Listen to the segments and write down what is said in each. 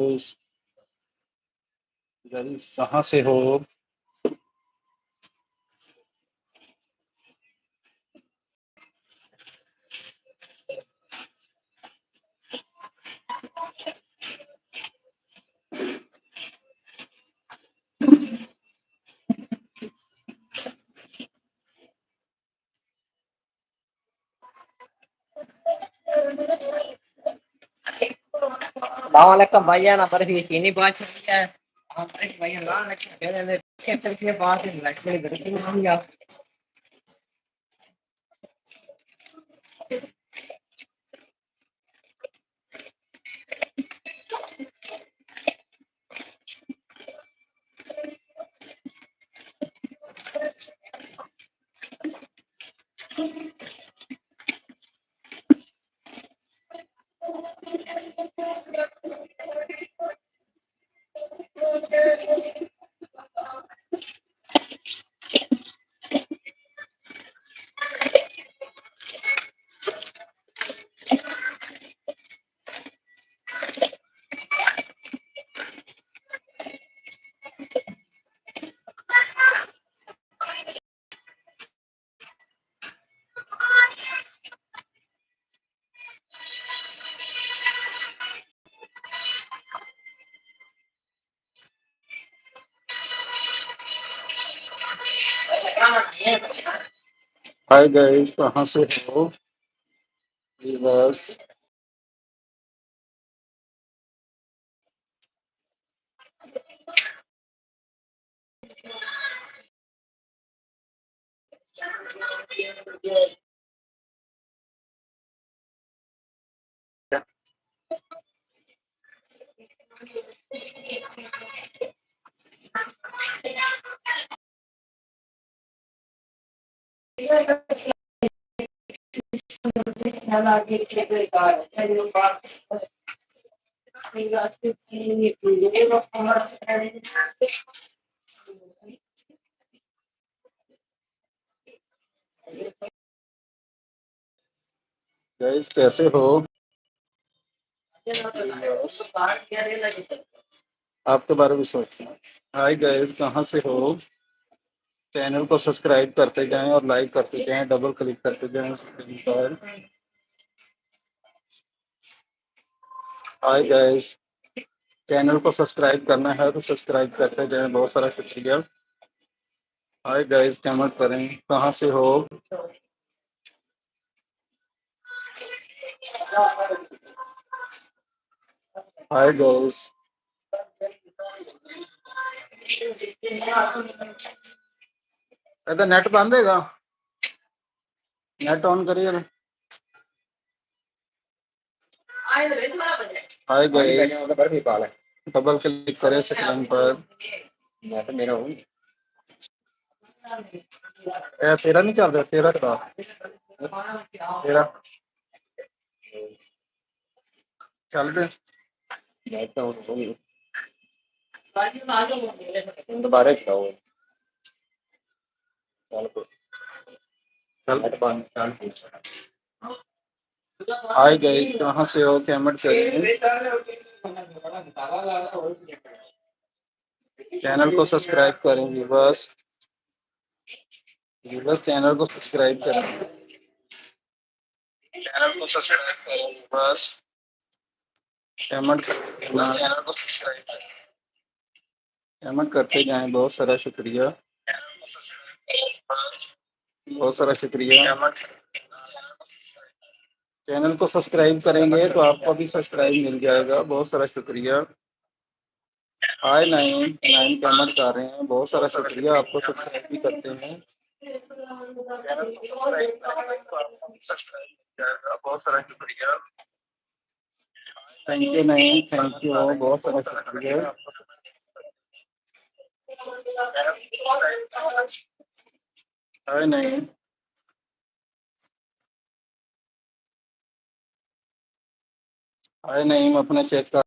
Guys कहाँ से हो? Assalamualaikum भैया ना पर भी चीनी बात है हमारे भैया ना लगे क्षेत्र के बात है लड़के लड़के नहीं आप हाय गाइस कहाँ से हो? बस गाइस कैसे हो? बस आपके बारे में सोचते हैं। हाय गाइस कहाँ से हो? चैनल को सब्सक्राइब करते जाएं और लाइक करते जाएं, डबल क्लिक करते जाएं स्क्रीन पर। हाय गाइस चैनल को सब्सक्राइब करना है तो सब्सक्राइब करते जाएं, बहुत सारा शुक्रिया। हाय गाइस कमेंट करें कहाँ से हो? हाय गाइस नेट बंद हैगा, नेट ऑन करिए। हाय गाइस डबल क्लिक करें स्क्रीन पर। तेरा नहीं चल रहा, तेरा का तेरा चल रहा दोबारा चलाओ। चल हाय गाइस कहाँ से हो? कमेंट करिए, चैनल को सब्सक्राइब करेंगे बस। चैनल को सब्सक्राइब करेंगे, चैनल को सब्सक्राइब करेंगे बस। कमेंट चैनल को सब्सक्राइब कमेंट करते जाएं, बहुत सारा शुक्रिया, बहुत सारा शुक्रिया। चैनल को सब्सक्राइब करेंगे तो आपको भी सब्सक्राइब मिल जाएगा, बहुत सारा शुक्रिया। हाय नाइन नाइन कमेंट कर रहे हैं, बहुत सारा शुक्रिया, आपको सब्सक्राइब भी करते हैं। चैनल को सब्सक्राइब करेंगे तो आपको भी सब्सक्राइब मिल जाएगा, बहुत सारा शुक्रिया। Thank you nine, thank you, बहुत सारा शुक्रिया। हाय नाइन हाय नाइन अपना चेक कर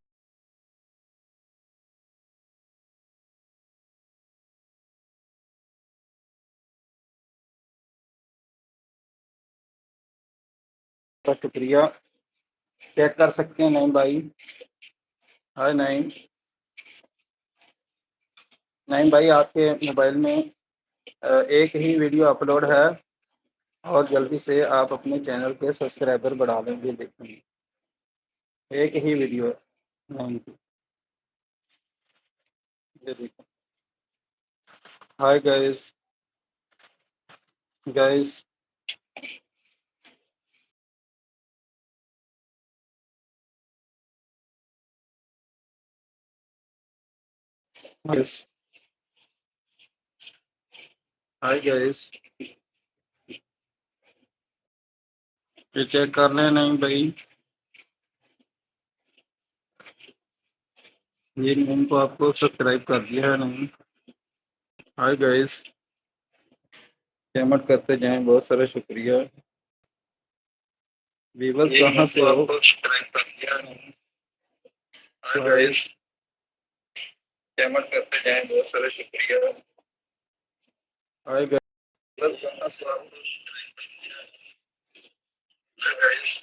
शुक्रिया, चेक कर सकते हैं नहीं भाई। हाय नाइम। नाइम भाई, आपके मोबाइल में एक ही वीडियो अपलोड है और जल्दी से आप अपने चैनल के सब्सक्राइबर बढ़ा लेंगे। देखेंगे एक ही वीडियो है। नाइम की, ये देखो। Hi guys, guys. Yes. Hi guys, ये चेक कर रहे हैं नहीं भाई? ये नाइम को आपको सब्सक्राइब कर दिया है नहीं? हाय गाइस, पेमेंट करते जाएं, बहुत सारा शुक्रिया। व्यूवर्स कहाँ से हो? सब्सक्राइब कर दिया है नहीं? हाय गाइस, पेमेंट करते जाएं, बहुत सारा शुक्रिया। हाय गाइस, कहाँ से हो? हाय गाइस,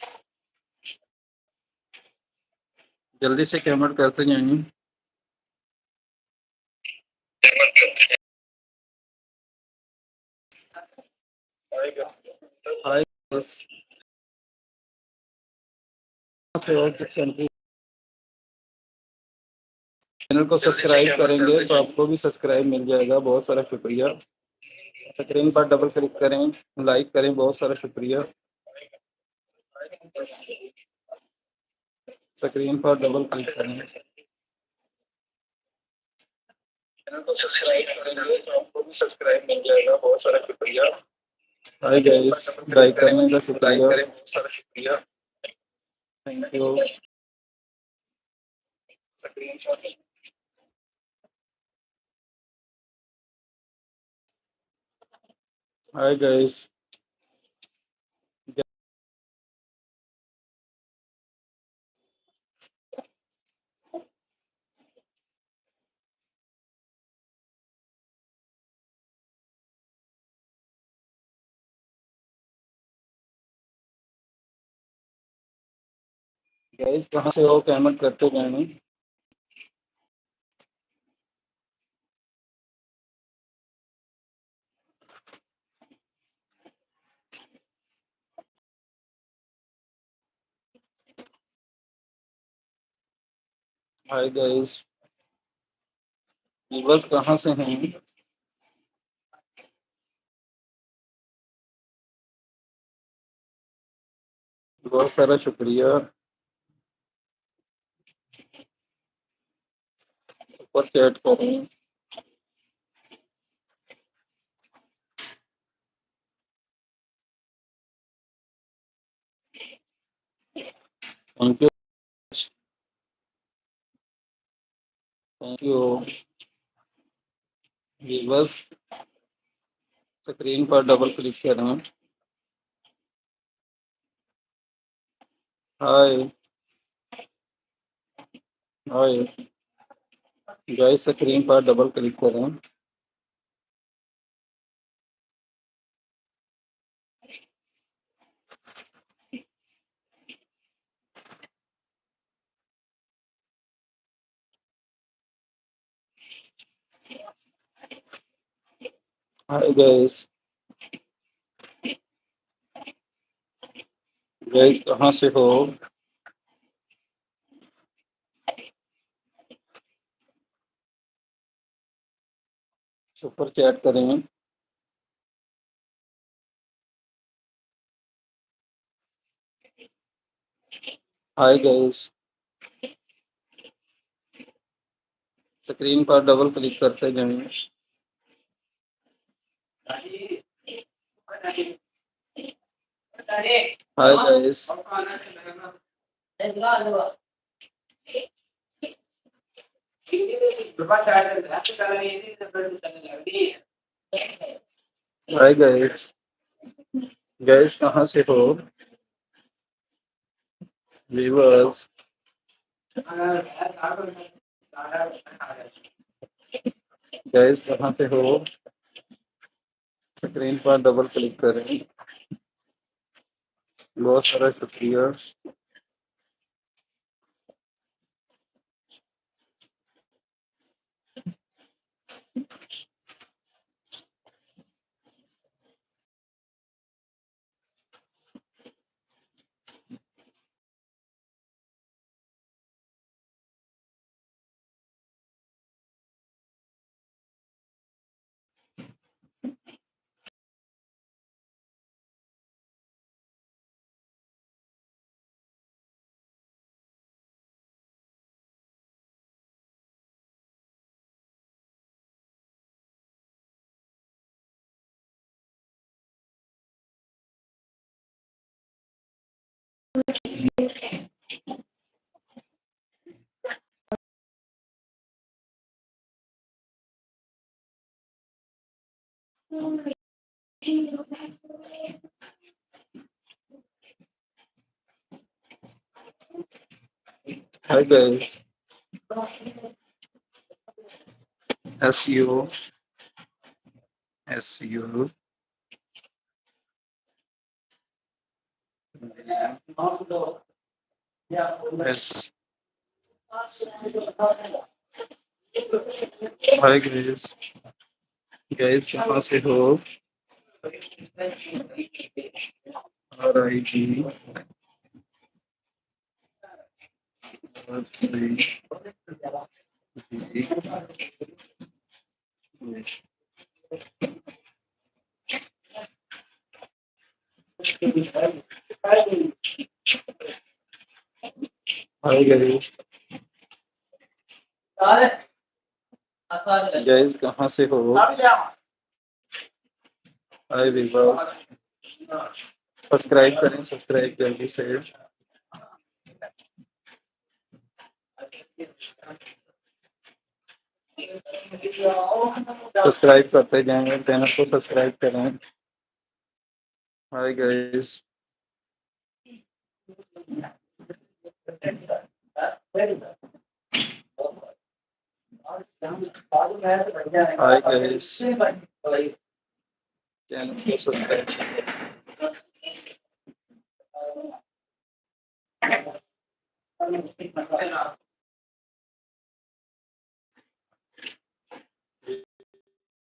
जल्दी से पेमेंट करते जाएंगे। हाय गाइस, हाय गाइस, कहाँ से हो? किस कंट्री? चैनल को सब्सक्राइब करेंगे तो आपको भी सब्सक्राइब मिल जाएगा। बहुत सारा शुक्रिया। स्क्रीन पर डबल क्लिक करें, लाइक करें। बहुत सारा शुक्रिया। स्क्रीन पर डबल क्लिक करें, चैनल को सब्सक्राइब करेंगे तो आपको भी सब्सक्राइब मिल जाएगा। बहुत सारा शुक्रिया। हाय गाइस, लाइक करने का शुक्रिया। बहुत सारा शुक्रिया। Thank you. Screen shot. Hi guys, guys कहाँ से हो? पेमेंट करते जाएंगे। हाय गाइस, व्यूअर्स कहाँ से हैं? बहुत सारा शुक्रिया। ऊपर चैट करें। Thank you, thank you. Viewers, screen पर डबल क्लिक करें। हाय, हाय गाइस, स्क्रीन पर डबल क्लिक करें। हाय गाइस, गाइस कहाँ से हो? सुपर चैट करें। हाय गाइस, स्क्रीन पर डबल क्लिक करते जाएं। Hi guys, hi guys, guys कहाँ से हो? व्यूअर्स, गाइस कहाँ से हो? स्क्रीन पर डबल क्लिक करें। बहुत सारा शुक्रिया। Hi guys, SEO, SEO, S. Hi guys, guys कहाँ से हो? RIG, Hi guys, guys कहाँ से हो? Hi विवास, सब्सक्राइब करें, सब्सक्राइब जल्दी से। सब्सक्राइब करते जाएंगे, चैनल को सब्सक्राइब करें। Hi guys, hi guys, channel को सब्सक्राइब करें।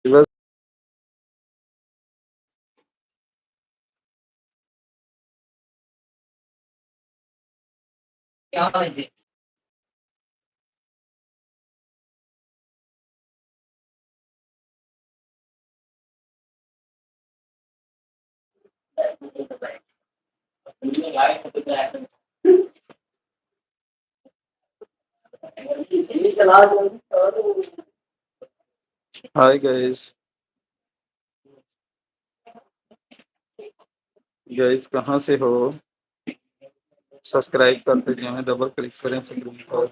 विवास, क्या है? हाय गाइस, गाइस कहाँ से हो? सब्सक्राइब करते जाएं, डबल क्लिक करें स्क्रीन पर।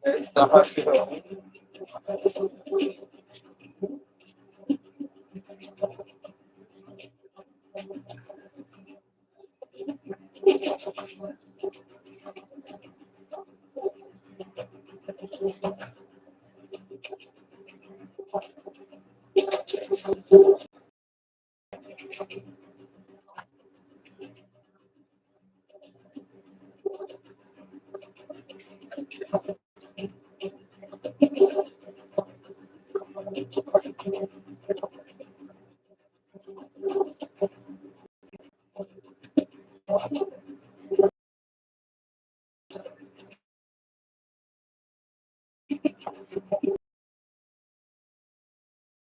गाइस कहाँ से हो?